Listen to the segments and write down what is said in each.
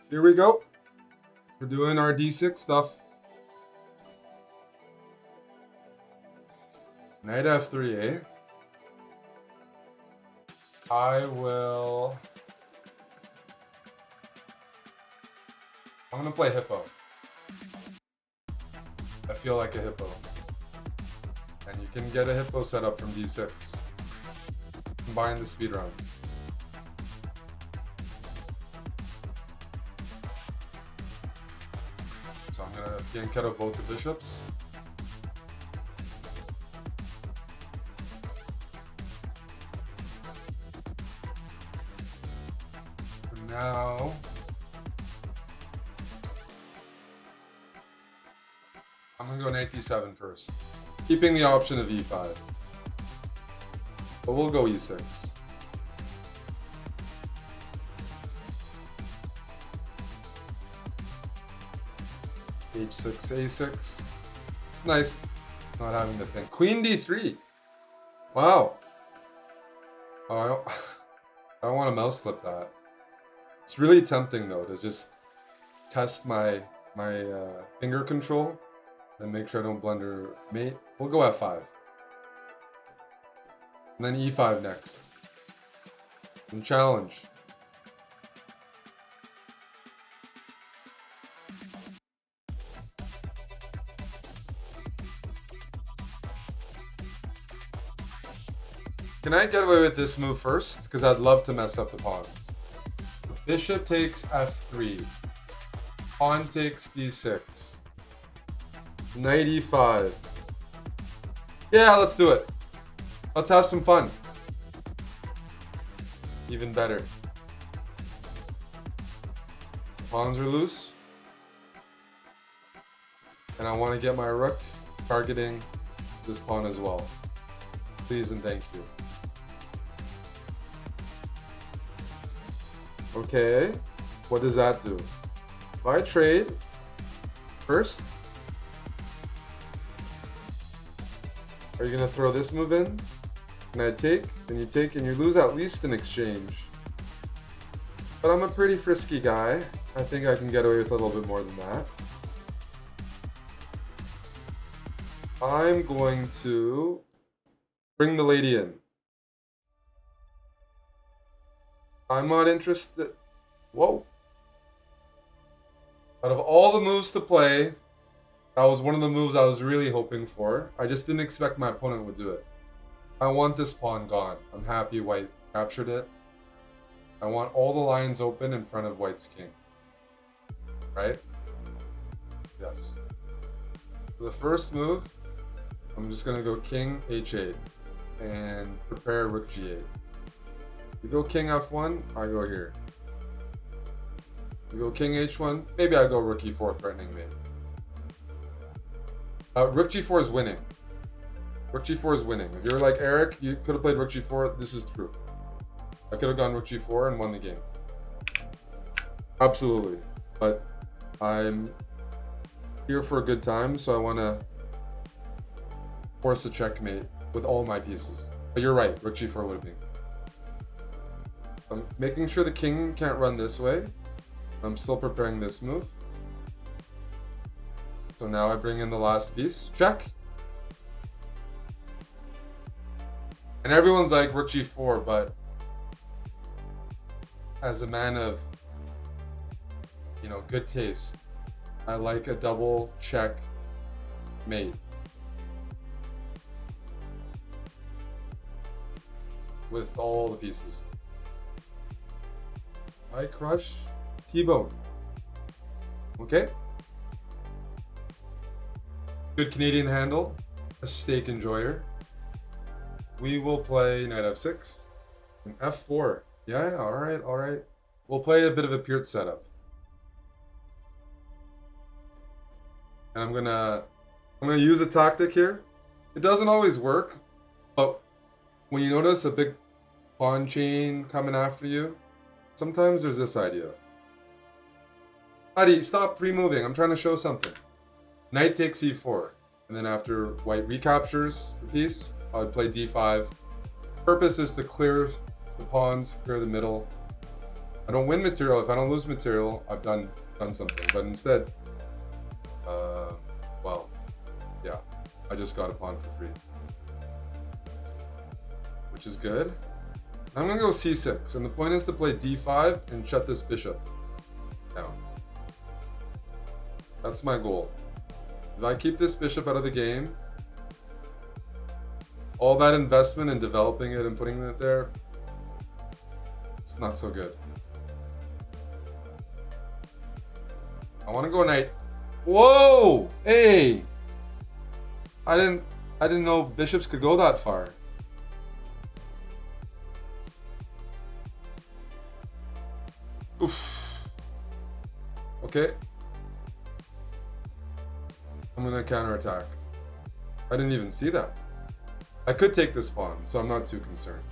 Here we go. We're doing our d6 stuff. Knight f3, eh? I'm gonna play hippo. I feel like a hippo. And you can get a hippo setup from d6. Combine the speedrun. So I'm gonna fianchetto both the bishops. And now I'm gonna go knight d7 first, keeping the option of e5. But we'll go e6. h6, a6. It's nice not having to think. Queen d3. Wow. Oh, I don't want to mouse slip that. It's really tempting though to just test my finger control and make sure I don't blunder mate. We'll go f5. And then e5 next. And challenge. Can I get away with this move first? Because I'd love to mess up the pawns. Bishop takes f3. Pawn takes d6. Knight e5. Yeah, let's do it. Let's have some fun. Even better. Pawns are loose. And I want to get my rook targeting this pawn as well. Please and thank you. Okay, what does that do? If I trade first, are you gonna throw this move in? And I take, and you take, and you lose at least an exchange. But I'm a pretty frisky guy. I think I can get away with a little bit more than that. I'm going to bring the lady in. I'm not interested. Whoa. Out of all the moves to play, that was one of the moves I was really hoping for. I just didn't expect my opponent would do it. I want this pawn gone. I'm happy white captured it. I want all the lines open in front of white's king. Right? Yes. For the first move, I'm just going to go king h8 and prepare rook g8. You go king f1, I go here. You go king h1, maybe I go rook e4 threatening mate. Rook g4 is winning. Rook g4 is winning. If you're like Eric, you could have played rook g4. This is true. I could have gone rook g4 and won the game. Absolutely. But I'm here for a good time, so I want to force a checkmate with all my pieces. But you're right, rook g4 would have been. I'm making sure the king can't run this way. I'm still preparing this move. So now I bring in the last piece. Check. And everyone's like rook g4, but as a man of, good taste, I like a double check mate. With all the pieces. I crush T-bone. Okay. Good Canadian handle. A steak enjoyer. We will play knight f6 and f4. Yeah, all right. We'll play a bit of a Peart setup. And I'm gonna use a tactic here. It doesn't always work, but when you notice a big pawn chain coming after you, sometimes there's this idea. Adi, stop pre-moving. I'm trying to show something. Knight takes e4. And then after white recaptures the piece, I would play d5. Purpose is to clear the pawns, clear the middle. I don't win material. If I don't lose material, I've done something. But instead, well, yeah, I just got a pawn for free, which is good. I'm gonna go c6, and the point is to play d5 and shut this bishop down. That's my goal. If I keep this bishop out of the game, all that investment in developing it and putting it there, it's not so good. I want to go knight. Whoa! Hey! I didn't know bishops could go that far. Oof. Okay. I'm gonna counterattack. I didn't even see that. I could take this pawn, so I'm not too concerned.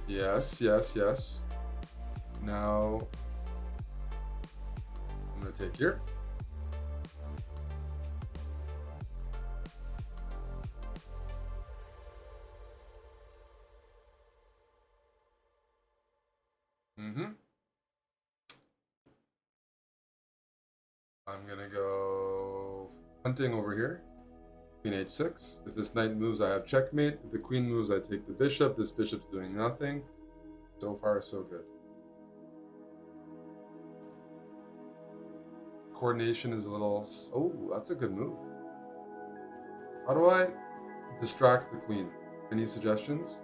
Yes, yes, yes. Now, I'm gonna take here. I'm gonna go hunting over here. Queen h6. If this knight moves, I have checkmate. If the queen moves, I take the bishop. This bishop's doing nothing. So far, so good. Coordination is a little... Oh, that's a good move. How do I distract the queen? Any suggestions?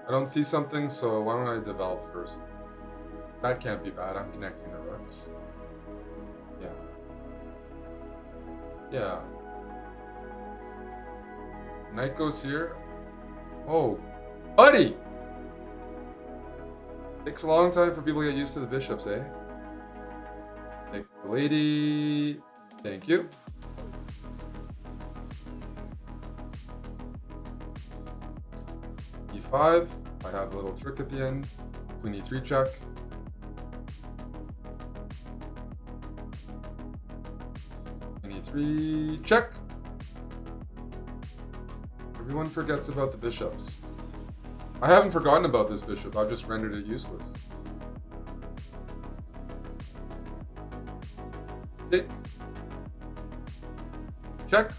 I don't see something, so why don't I develop first? That can't be bad. I'm connecting the rooks. Yeah. Yeah. Knight goes here. Oh, buddy! Takes a long time for people to get used to the bishops, eh? Take the lady. Thank you. E5. I have a little trick at the end. Queen E3 check. Queen E3 check. Everyone forgets about the bishops. I haven't forgotten about this bishop. I've just rendered it useless. Take. Check.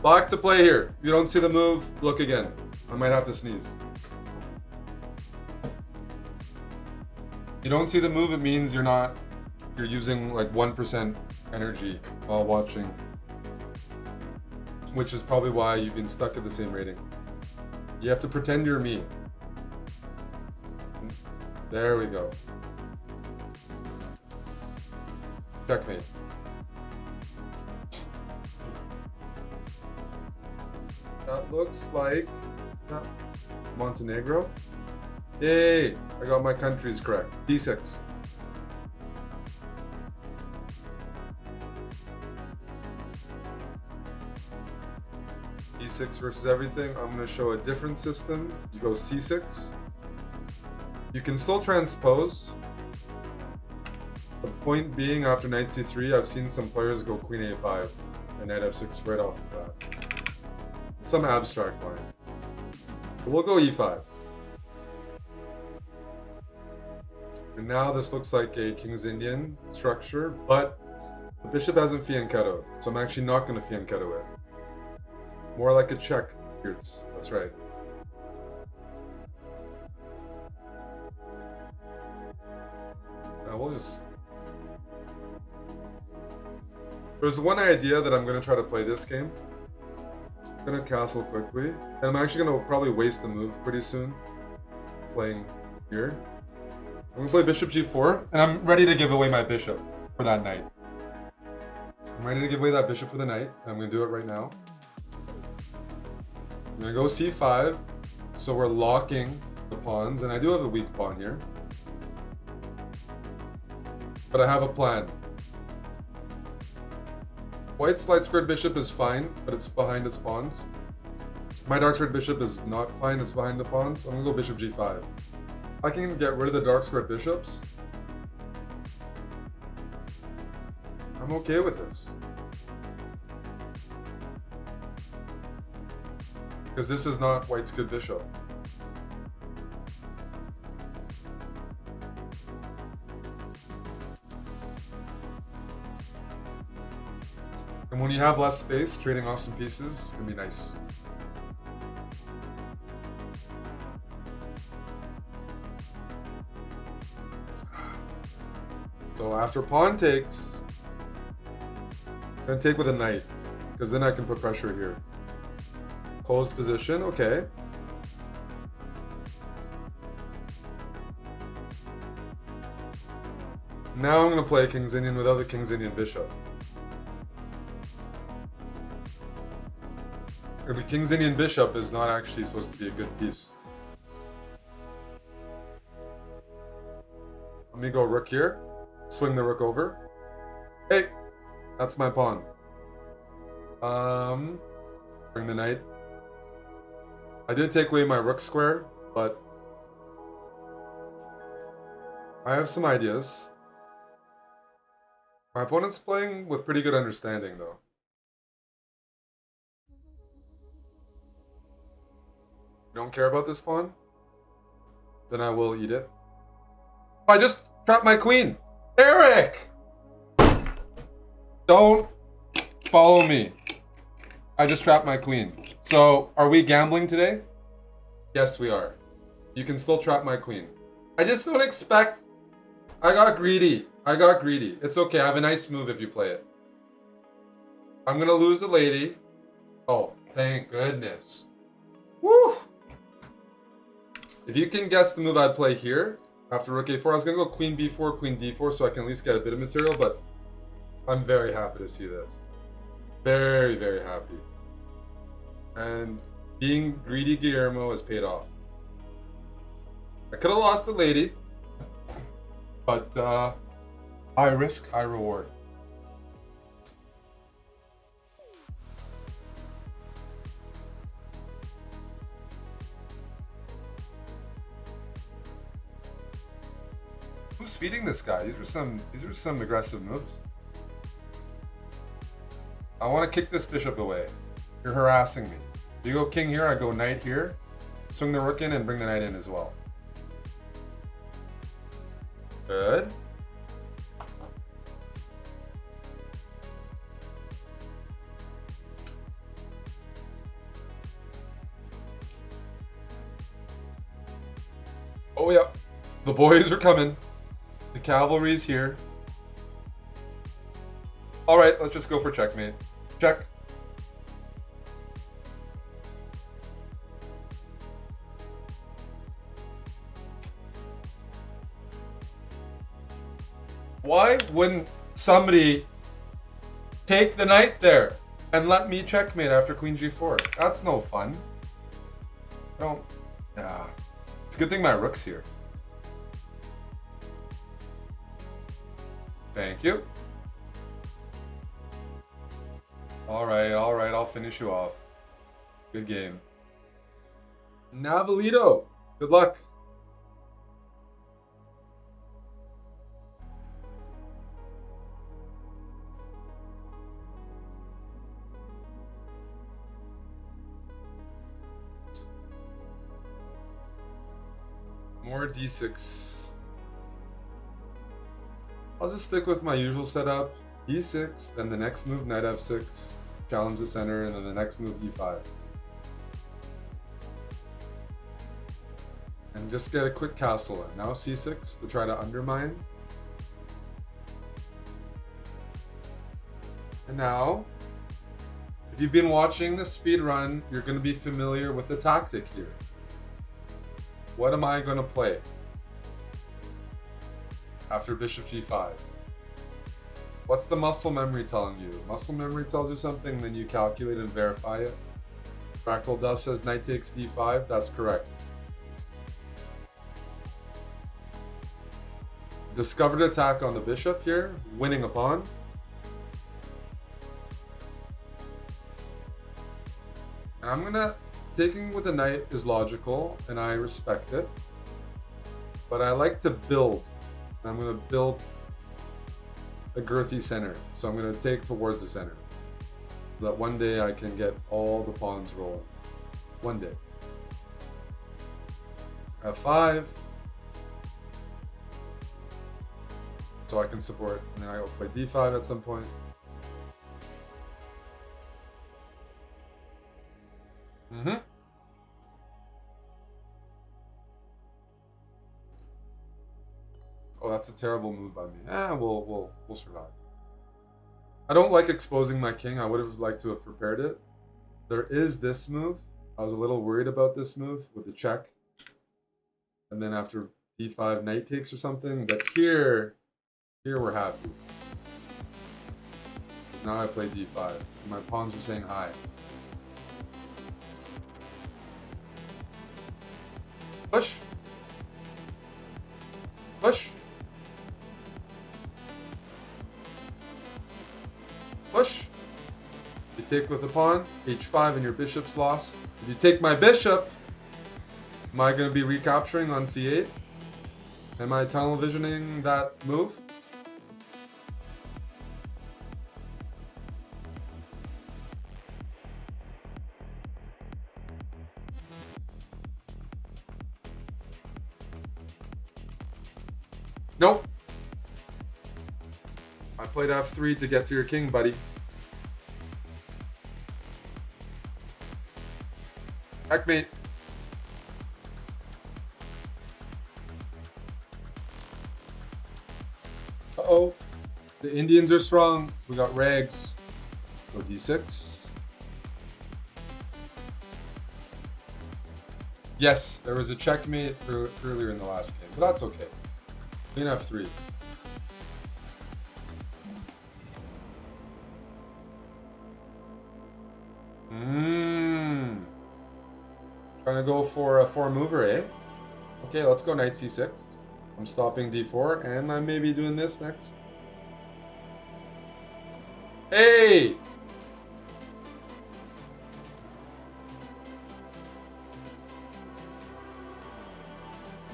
Black to play here. If you don't see the move, look again. I might have to sneeze. If you don't see the move, it means you're using like 1% energy while watching. Which is probably why you've been stuck at the same rating. You have to pretend you're me. There we go. Checkmate. That looks like Montenegro. Yay! I got my countries correct. D6. D6 versus everything. I'm going to show a different system. You go C6. You can still transpose. The point being, after knight C3, I've seen some players go queen A5 and knight F6 right off the bat. Some abstract line. But we'll go E5. And now this looks like a King's Indian structure, but the bishop hasn't fianchettoed, so I'm actually not going to fianchetto it. More like a check. That's right. Now we'll just... There's one idea that I'm going to try to play this game. I'm going to castle quickly. And I'm actually going to probably waste the move pretty soon. Playing here. I'm going to play bishop g4. And I'm ready to give away my bishop for that knight. I'm ready to give away that bishop for the knight. And I'm going to do it right now. I'm going to go c5. So we're locking the pawns. And I do have a weak pawn here. But I have a plan. White's light squared bishop is fine, but it's behind its pawns. My dark squared bishop is not fine, it's behind the pawns. I'm gonna go bishop g5. I can get rid of the dark squared bishops. I'm okay with this. Because this is not white's good bishop. And when you have less space, trading off some pieces can be nice. So after pawn takes, I'm gonna take with a knight, because then I can put pressure here. Closed position, okay. Now I'm gonna play King's Indian without the King's Indian bishop. The King's Indian bishop is not actually supposed to be a good piece. Let me go rook here. Swing the rook over. Hey! That's my pawn. Bring the knight. I did take away my rook square, but I have some ideas. My opponent's playing with pretty good understanding, though. Don't care about this pawn? Then I will eat it. I just trapped my queen! Eric! Don't follow me. I just trapped my queen. So, are we gambling today? Yes, we are. You can still trap my queen. I just don't expect... I got greedy. It's okay. I have a nice move if you play it. I'm gonna lose the lady. Oh, thank goodness. Woo! If you can guess the move I'd play here, after rook a4, I was gonna go queen b4, queen d4, so I can at least get a bit of material, but I'm very happy to see this. Very, very happy. And being greedy Guillermo has paid off. I could have lost the lady, but high risk, high reward. Who's feeding this guy? These are some aggressive moves. I want to kick this bishop away. You're harassing me. You go king here, I go knight here. Swing the rook in and bring the knight in as well. Good. Oh yeah, the boys are coming. The cavalry's here. All right, let's just go for checkmate. Check. Why wouldn't somebody take the knight there and let me checkmate after queen g4? That's no fun. I don't... Yeah. It's a good thing my rook's here. Thank you. Alright, I'll finish you off. Good game. Navalito, good luck. More d6. I'll just stick with my usual setup. e6, then the next move, knight f6, challenge the center, and then the next move, e5. And just get a quick castle in. Now c6 to try to undermine. And now, if you've been watching the speed run, you're going to be familiar with the tactic here. What am I going to play after bishop g5? What's the muscle memory telling you? Muscle memory tells you something, then you calculate and verify it. Fractal Dust says knight takes d5. That's correct. Discovered attack on the bishop here, winning a pawn. And I'm gonna... Taking with a knight is logical, and I respect it. But I like to build. And I'm gonna build a girthy center. So I'm going to take towards the center. So that one day I can get all the pawns rolling. One day. F5. So I can support, and then I'll play D5 at some point. Oh, that's a terrible move by me. We'll survive. I don't like exposing my king. I would have liked to have prepared it. There is this move. I was a little worried about this move with the check. And then after D5, knight takes or something. But here we're happy. Because now I play D5. And my pawns are saying hi. Push. Push. Push. You take with the pawn, h5, and your bishop's lost. If you take my bishop, am I going to be recapturing on c8? Am I tunnel visioning that move? Nope. I played f3 to get to your king, buddy. Checkmate. Uh-oh. The Indians are strong. We got rags. Go d6. Yes, there was a checkmate earlier in the last game, but that's okay. Queen f3. Trying to go for a 4-mover, eh? Okay, let's go knight c6. I'm stopping d4, and I may be doing this next. Hey!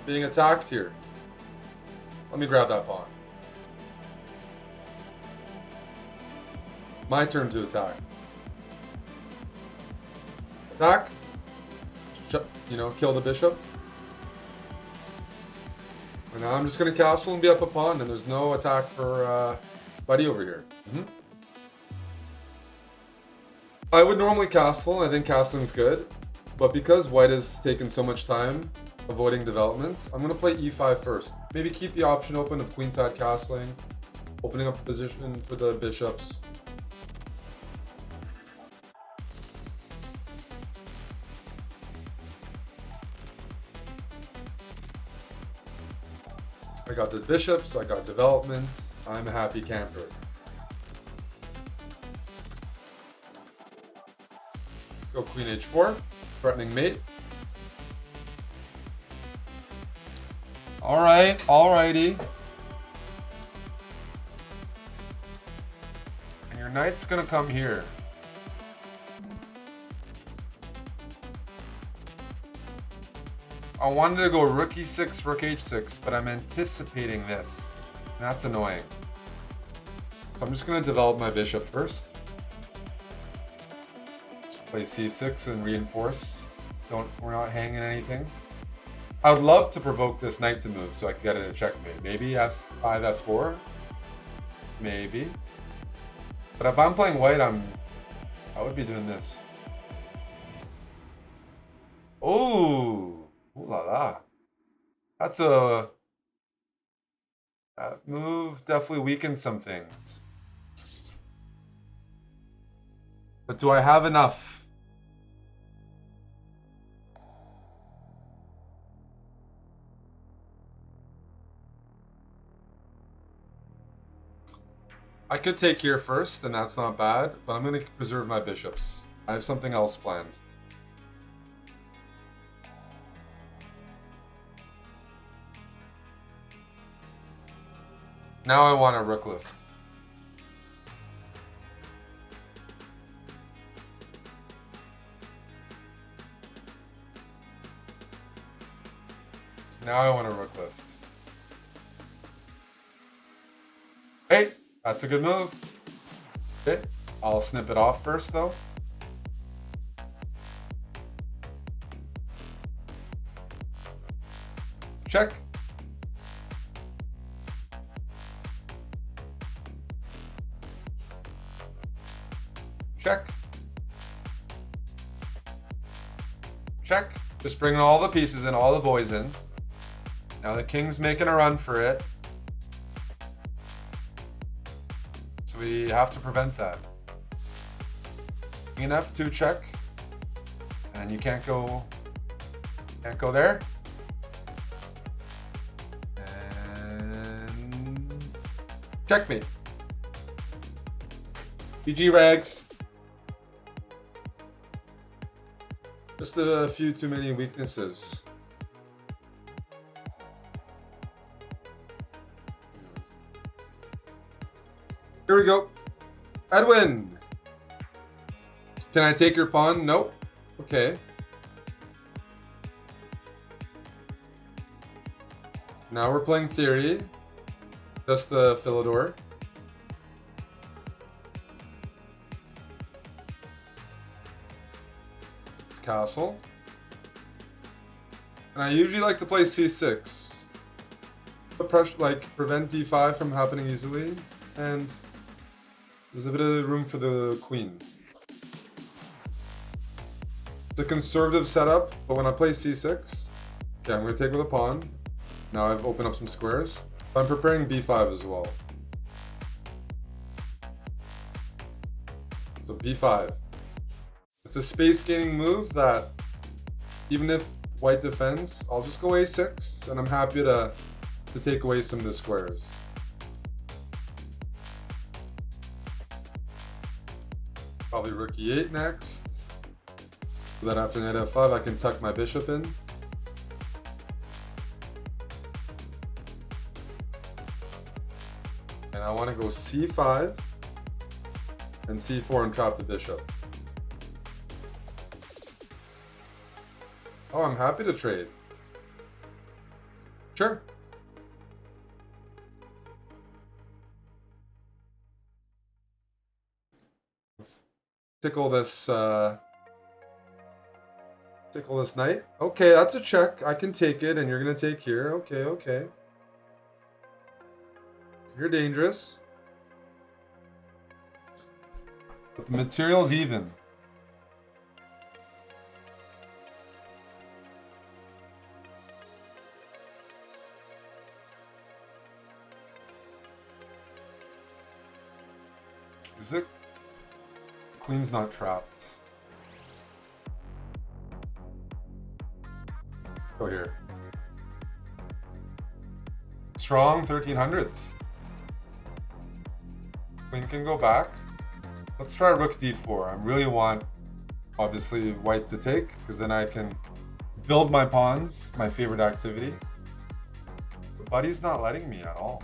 Being attacked here. Let me grab that pawn. My turn to attack. Attack. You know, kill the bishop. And now I'm just going to castle and be up a pawn, and there's no attack for Buddy over here. I would normally castle, and I think castling's good. But because white has taken so much time avoiding development, I'm going to play e5 first. Maybe keep the option open of queenside castling, opening up a position for the bishops. I got the bishops, I got development, I'm a happy camper. Let's go queen h4, threatening mate. Alright, alrighty. And your knight's gonna come here. I wanted to go rook e6, rook h6, but I'm anticipating this. And that's annoying. So I'm just going to develop my bishop first. Play c6 and reinforce. We're not hanging anything. I would love to provoke this knight to move so I can get it a checkmate. Maybe f5, f4. Maybe. But if I'm playing white, I would be doing this. Oh! Ooh la la. That move definitely weakens some things. But do I have enough? I could take here first, and that's not bad, but I'm going to preserve my bishops. I have something else planned. Now I want a rook lift. Now I want a rook lift. Hey, That's a good move. Okay, I'll snip it off first though. Check. Check. Check. Just bringing all the pieces in, all the boys in. Now the king's making a run for it. So we have to prevent that. King and F2 check. And you can't go there. And checkmate. GG rags. Just a few too many weaknesses. Here we go. Edwin. Can I take your pawn? Nope. Okay. Now we're playing theory. Just the Philidor. Castle. And I usually like to play c6. But pressure, like prevent d5 from happening easily. And there's a bit of room for the queen. It's a conservative setup, but when I play c6, okay, I'm going to take with a pawn. Now I've opened up some squares. But I'm preparing b5 as well. So b5. It's a space gaining move that even if white defends, I'll just go a6 and I'm happy to take away some of the squares. Probably rook e8 next. So then after knight f5 I can tuck my bishop in. And I want to go c5 and c4 and trap the bishop. Oh, I'm happy to trade. Sure. Let's tickle this knight. Okay, that's a check. I can take it, and you're gonna take here. Okay, okay. So you're dangerous. But the material's even. Is it? Queen's not trapped. Let's go here. Strong 1300s. Queen can go back. Let's try rook d4. I really want, obviously, white to take, because then I can build my pawns, my favorite activity. But buddy's not letting me at all.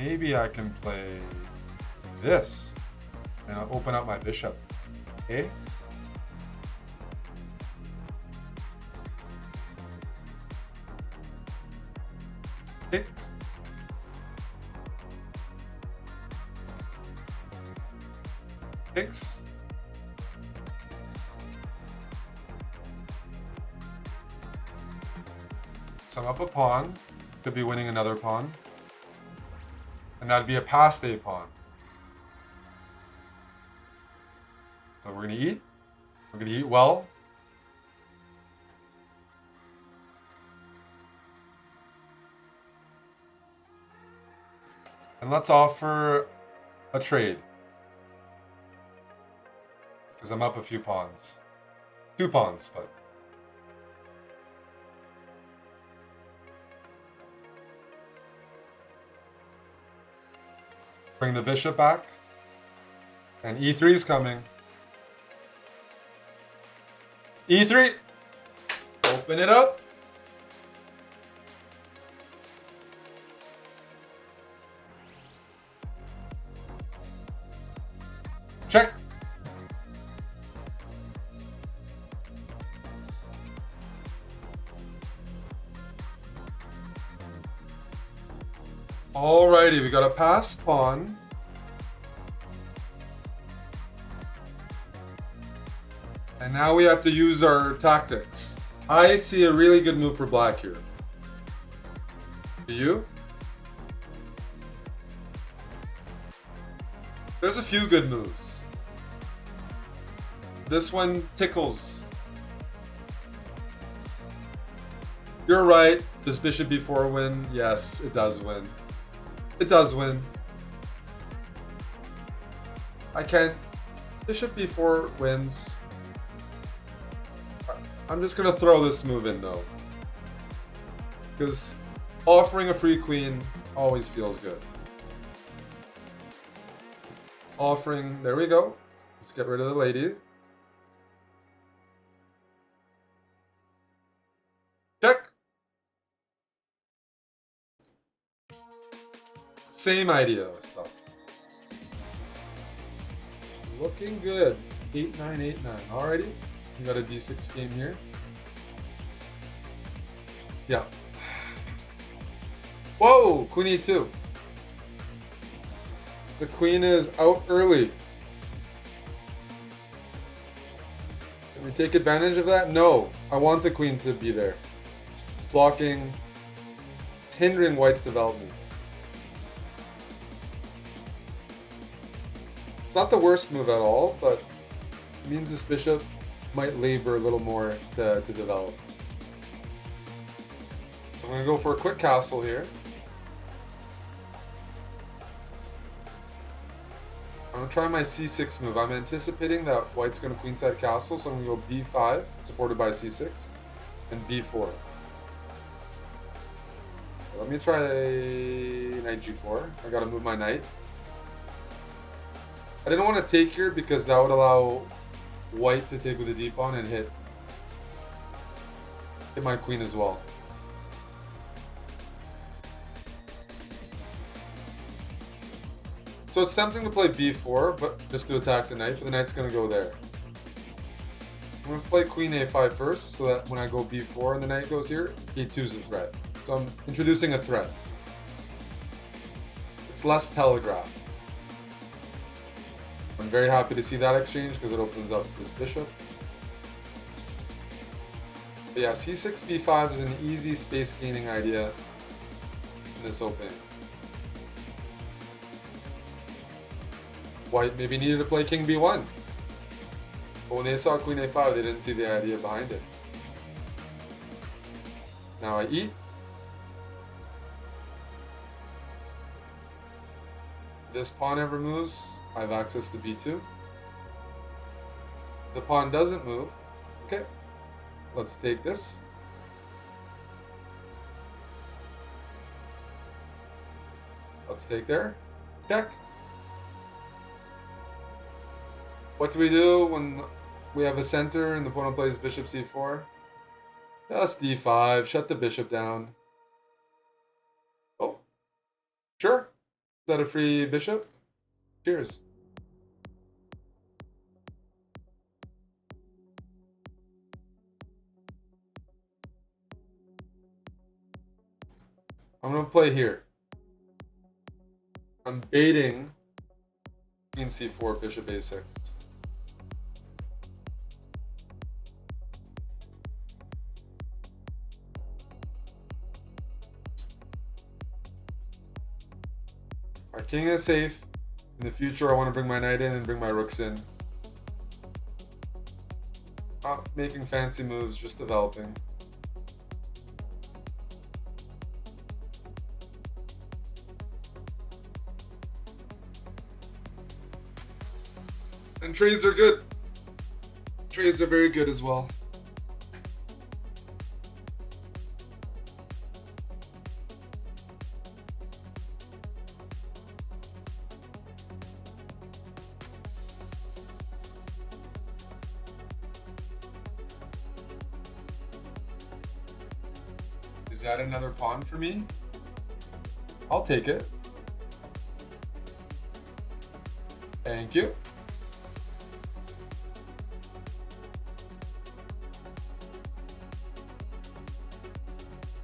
Maybe I can play this and I'll open up my bishop. Okay? Takes. Takes. Sum up a pawn. Could be winning another pawn. And that'd be a passed a pawn. So we're gonna eat. We're gonna eat well. And let's offer a trade. Because I'm up a few pawns. 2 pawns, but... Bring the bishop back. And e3 is coming. e3! Open it up. Check. Alrighty, we got a passed pawn. And now we have to use our tactics. I see a really good move for black here. Do you? There's a few good moves. This one tickles. You're right. Does bishop b4 win? Yes, it does win. It does win. I can't. Bishop b4 wins. I'm just gonna throw this move in though, because offering a free queen always feels good. Offering, there we go. Let's get rid of the lady. Check. Same idea stuff. Looking good. 8-9, 8-9. Alrighty. You got a d6 game here. Yeah. Whoa! Queen e2. The queen is out early. Can we take advantage of that? No. I want the queen to be there. It's blocking. It's hindering white's development. It's not the worst move at all, but it means this bishop might labor a little more to develop. So I'm going to go for a quick castle here. I'm going to try my c6 move. I'm anticipating that white's going to queenside castle, so I'm going to go b5, supported by c6, and b4. Let me try knight g4. I got to move my knight. I didn't want to take here because that would allow white to take with a d-pawn and hit my queen as well. So it's tempting to play b4, but just to attack the knight, but the knight's going to go there. I'm going to play queen a5 first, so that when I go b4 and the knight goes here, e2 is the threat. So I'm introducing a threat. It's less telegraphed. I'm very happy to see that exchange because it opens up this bishop. But yeah, c6, b5 is an easy space gaining idea in this opening. White maybe needed to play king b1. But when they saw queen a5, they didn't see the idea behind it. Now I eat. If this pawn ever moves, I have access to b2. If the pawn doesn't move, okay, let's take this. Let's take there. Check. What do we do when we have a center and the opponent plays bishop c4? Just d5, shut the bishop down. Oh, sure. Is that a free bishop? Cheers. I'm going to play here. I'm baiting queen c4, bishop a6. Our king is safe. In the future, I want to bring my knight in and bring my rooks in. Not making fancy moves, just developing. And trades are good. Trades are very good as well. Is that another pawn for me? I'll take it. Thank you.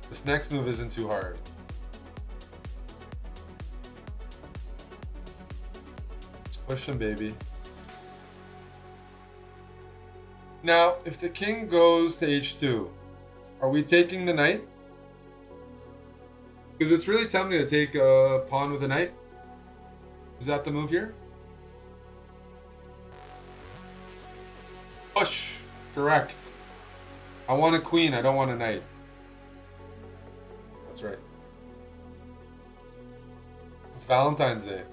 This next move isn't too hard. Push him, baby. Now, if the king goes to h2, are we taking the knight? Because it's really tempting to take a pawn with a knight. Is that the move here? Push. Correct. I want a queen, I don't want a knight. That's right. It's Valentine's Day.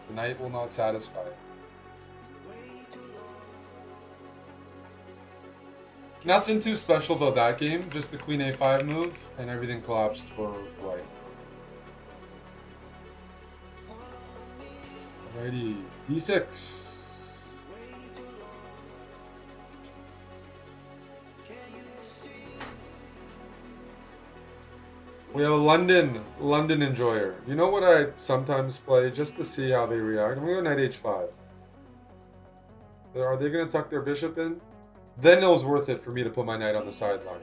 The knight will not satisfy. Nothing too special about that game, just the queen a5 move, and everything collapsed for white. Alrighty, d6. We have a London enjoyer. You know what I sometimes play just to see how they react? I'm gonna go knight h5. Are they gonna tuck their bishop in? Then it was worth it for me to put my knight on the sideline.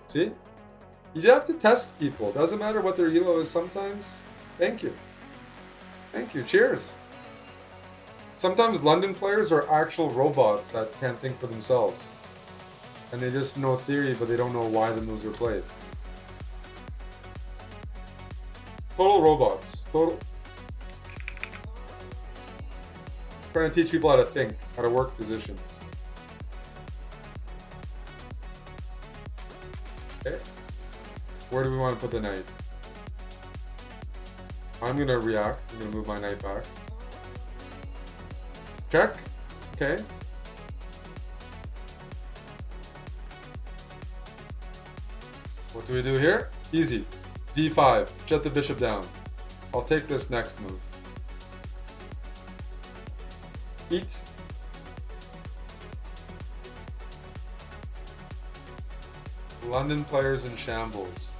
See? You have to test people. Doesn't matter what their elo is sometimes. Thank you. Thank you. Cheers. Sometimes London players are actual robots that can't think for themselves. And they just know theory, but they don't know why the moves are played. Total robots. Total. Trying to teach people how to think, how to work positions. Okay. Where do we want to put the knight? I'm going to react. I'm going to move my knight back. Check. Okay. What do we do here? Easy. d5. Shut the bishop down. I'll take this next move. Eat. London players in shambles.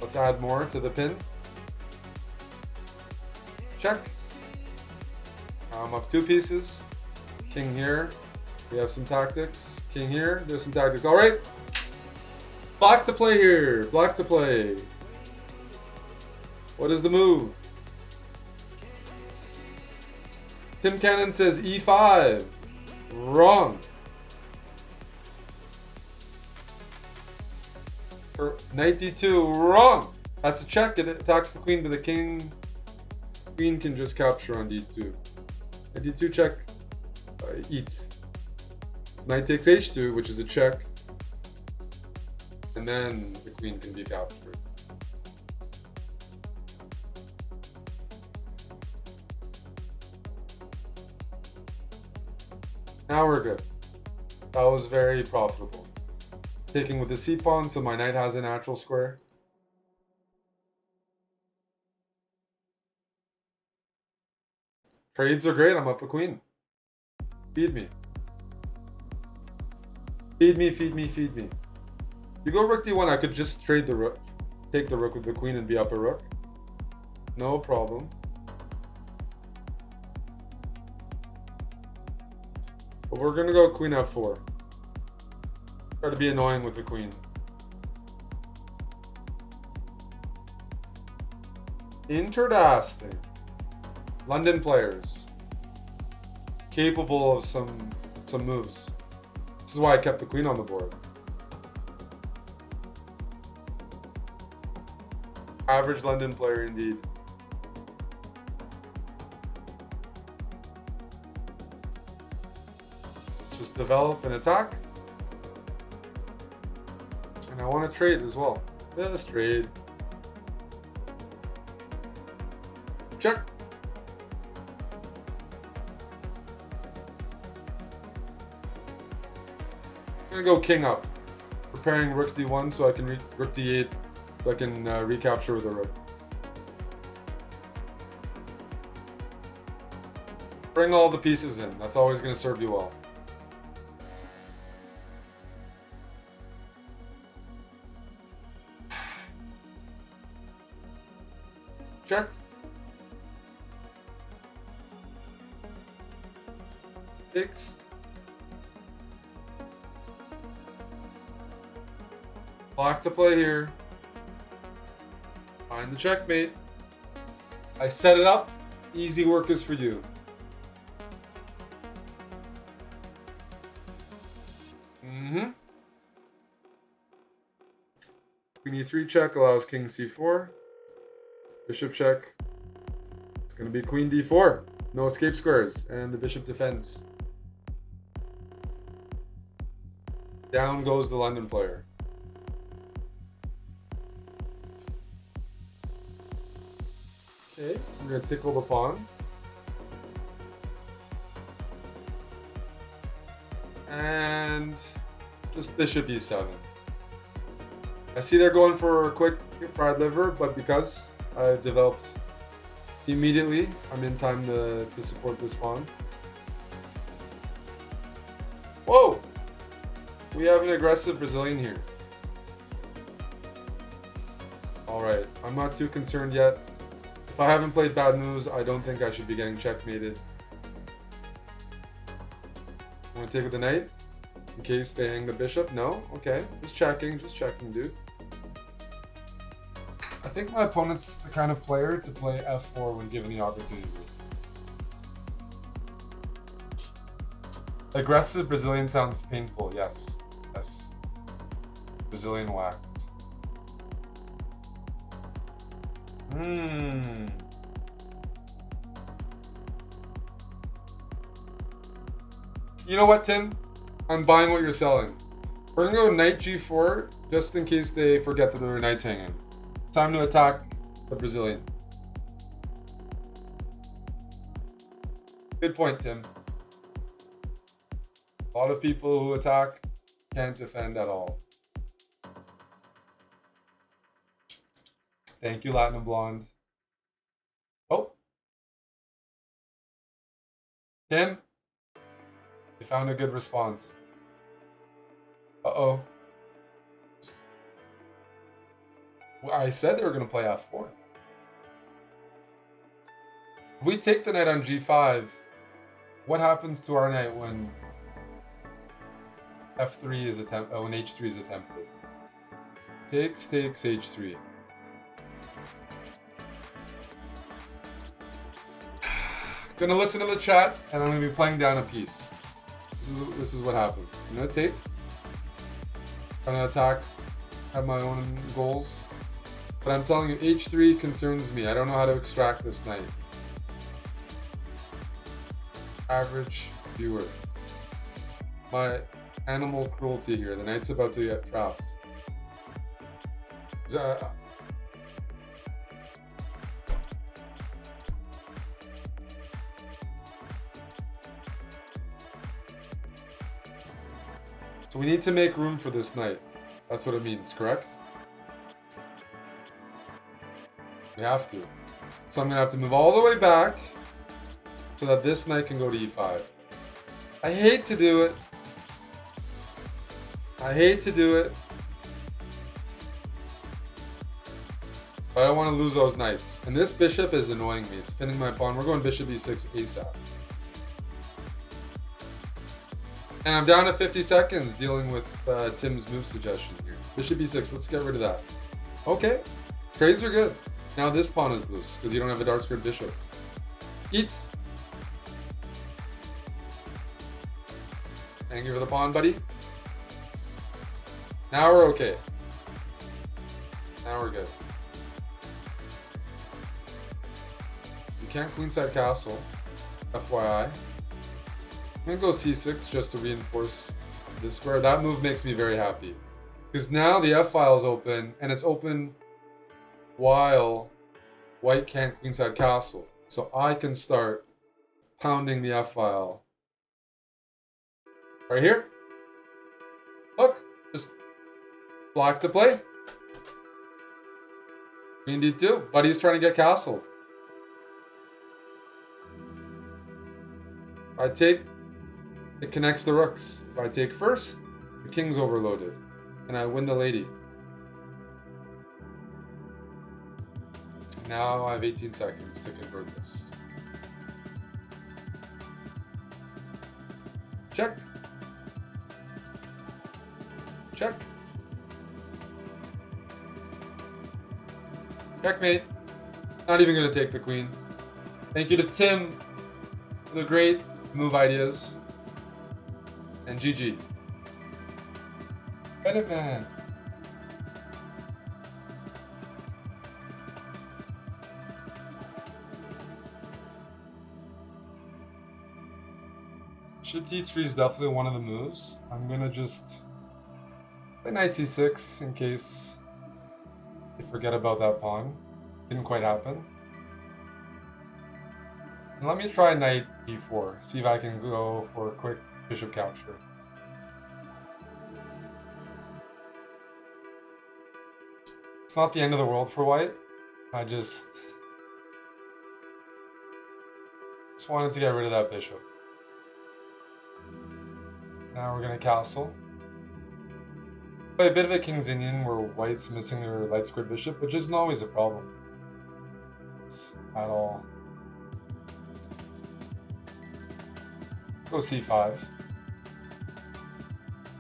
Let's add more to the pin. Check. I'm up 2 pieces. King here. We have some tactics. King here. There's some tactics. All right. Black to play here. Black to play. What is the move? Tim Cannon says e5. Wrong. Knight d2, wrong! That's a check, it attacks the queen, but the king... Queen can just capture on d2. Knight d2 check, eats. Knight takes h2, which is a check. And then the queen can be captured. Now we're good. That was very profitable. Taking with the c-pawn, so my knight has a natural square. Trades are great, I'm up a queen. Feed me. Feed me, feed me, feed me. You go rook d1, I could just trade the rook. Take the rook with the queen and be up a rook. No problem. But we're gonna go queen f4. Try to be annoying with the queen. Interesting. London players. Capable of some moves. This is why I kept the queen on the board. Average London player indeed. Let's just develop and attack. And I want to trade as well. Let's trade. Check. I'm gonna go king up. Preparing rook d1 so I can rook d8 so I can recapture with a rook. Bring all the pieces in. That's always gonna serve you well. Check. Takes. Black to play here. Find the checkmate. I set it up. Easy work is for you. Queen e3 check allows king c4. Bishop check. It's going to be queen d4. No escape squares. And the bishop defends. Down goes the London player. Okay, I'm going to tickle the pawn. And just bishop e7. I see they're going for a quick fried liver, but because I've developed immediately, I'm in time to support this pawn. Whoa! We have an aggressive Brazilian here. Alright, I'm not too concerned yet. If I haven't played bad moves, I don't think I should be getting checkmated. I'm gonna take with the knight, in case they hang the bishop. No? Okay. Just checking, dude. I think my opponent's the kind of player to play f4 when given the opportunity. Aggressive Brazilian sounds painful, yes. Yes. Brazilian waxed. You know what, Tim? I'm buying what you're selling. We're gonna go knight g4, just in case they forget that there were knights hanging. Time to attack the Brazilian. Good point, Tim. A lot of people who attack can't defend at all. Thank you, Latin Blonde. Oh. Tim, you found a good response. Uh-oh. Well, I said they were going to play f4. If we take the knight on g5, what happens to our knight when f3 is when h3 is attempted? Takes h3. Gonna listen to the chat, and I'm gonna be playing down a piece. This is what happens. I'm gonna take. I'm gonna attack. Have my own goals. But I'm telling you, h3 concerns me. I don't know how to extract this knight. Average viewer. My animal cruelty here. The knight's about to get trapped. So we need to make room for this knight. That's what it means, correct? We have to. So I'm going to have to move all the way back so that this knight can go to e5. I hate to do it. I hate to do it. But I don't want to lose those knights. And this bishop is annoying me. It's pinning my pawn. We're going bishop e6 ASAP. And I'm down to 50 seconds dealing with Tim's move suggestion here. Bishop e6, let's get rid of that. Okay, trades are good. Now this pawn is loose because you don't have a dark squared bishop. Eat. Thank you for the pawn, buddy. Now we're okay. Now we're good. You can't queenside castle, FYI. I'm gonna go c6 just to reinforce this square. That move makes me very happy. Because now the f-file is open, and it's open while white can't queenside castle. So I can start pounding the f-file. Right here. Look, just black to play. Queen d2. Buddy's trying to get castled. I take... It connects the rooks. If I take first, the king's overloaded. And I win the lady. Now I have 18 seconds to convert this. Check. Check. Checkmate. Not even gonna take the queen. Thank you to Tim for the great move ideas. And GG. Bennett man. Bishop t3 is definitely one of the moves. I'm gonna just play knight c6 in case you forget about that pawn. Didn't quite happen. And let me try knight e4, see if I can go for a quick bishop capture. It's not the end of the world for white. I just wanted to get rid of that bishop. Now we're gonna castle. Play a bit of a King's Indian where white's missing their light squared bishop, which isn't always a problem. At all. Let's go c5.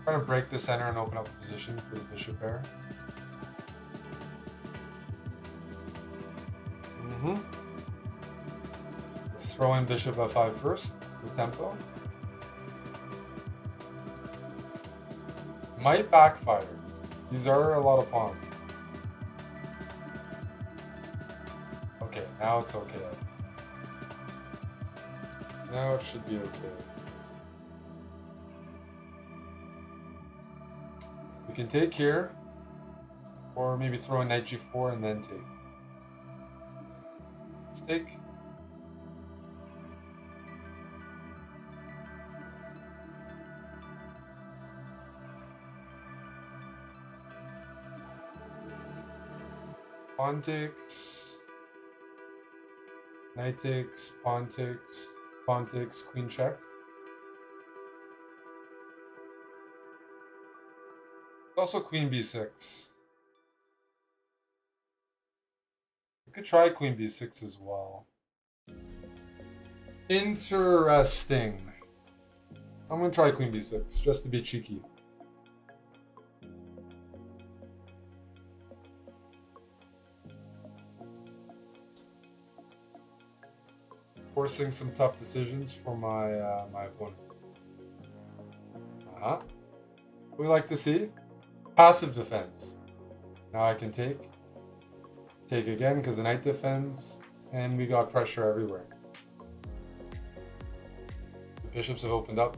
Trying to break the center and open up a position for the bishop pair. Let's throw in bishop f5 first, the tempo. Might backfire. These are a lot of pawns. Okay, now it's okay. Now it should be okay. We can take here, or maybe throw a knight g4 and then take. Let's take. Pawn takes, knight takes, pawn takes, queen check. Also queen b6. We could try queen b6 as well. Interesting. I'm gonna try queen b6 just to be cheeky. Forcing some tough decisions for my my opponent. We like to see passive defense. Now I can take again because the knight defends, and we got pressure everywhere. The bishops have opened up.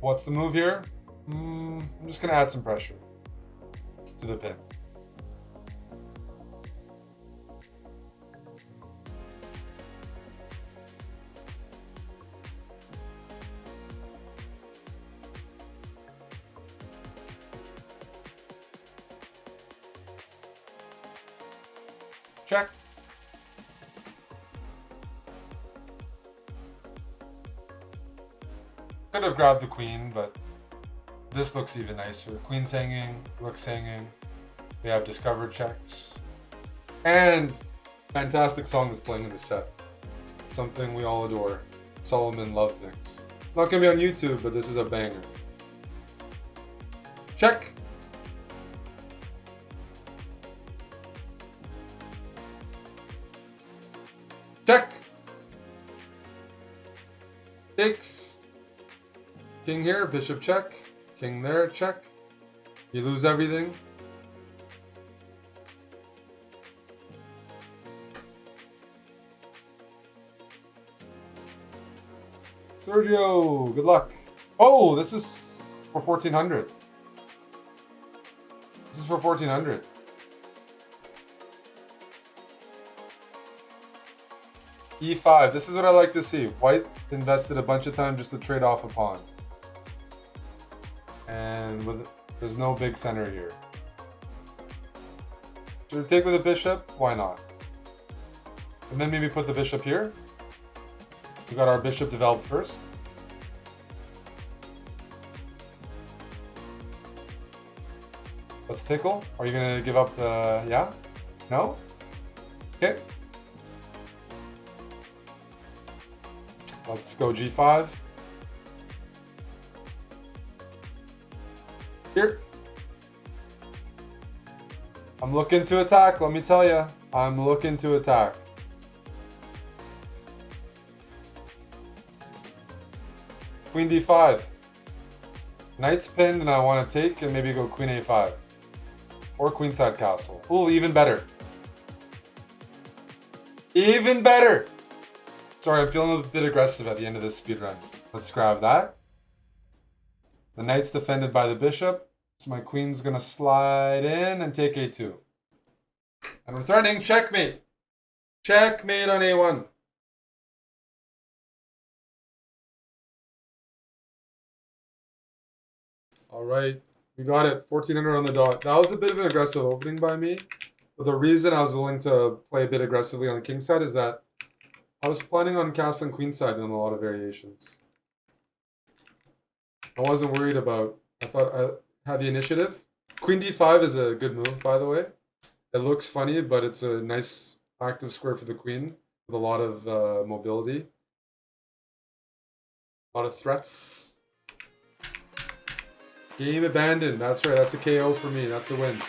What's the move here? I'm just gonna add some pressure to the pin. Check. Could have grabbed the queen, but this looks even nicer. Queen's hanging, rook's hanging. We have discovered checks. And fantastic song is playing in the set. Something we all adore. Solomon Love Mix. It's not gonna be on YouTube, but this is a banger. Check. Check. Takes. King here, bishop check. King there, check. You lose everything. Sergio, good luck. Oh, this is for 1400. This is for 1400. E5. This is what I like to see. White invested a bunch of time just to trade off a pawn. And there's no big center here. Should we take with a bishop? Why not? And then maybe put the bishop here. We got our bishop developed first. Let's tickle. Are you gonna give up the, yeah? No? Okay. Let's go g5. Here. I'm looking to attack, let me tell you. I'm looking to attack. Queen d5. Knight's pinned and I want to take and maybe go queen a5. Or queenside castle. Ooh, even better. Even better! Sorry, I'm feeling a bit aggressive at the end of this speedrun. Let's grab that. The knight's defended by the bishop. So my queen's going to slide in and take a2. And we're threatening checkmate. Checkmate on a1. All right, we got it. 1400 on the dot. That was a bit of an aggressive opening by me. But the reason I was willing to play a bit aggressively on the king side is that I was planning on castling queen side in a lot of variations. I wasn't worried about... I thought I had the initiative. Queen d5 is a good move, by the way. It looks funny, but it's a nice active square for the queen with a lot of mobility. A lot of threats. Game abandoned. That's right. That's a KO for me. That's a win.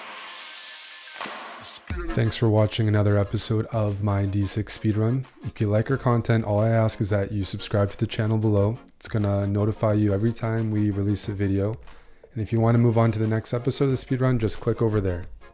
Thanks for watching another episode of my D6 speedrun. If you like our content, all I ask is that you subscribe to the channel below. It's going to notify you every time we release a video. And if you want to move on to the next episode of the speedrun, just click over there.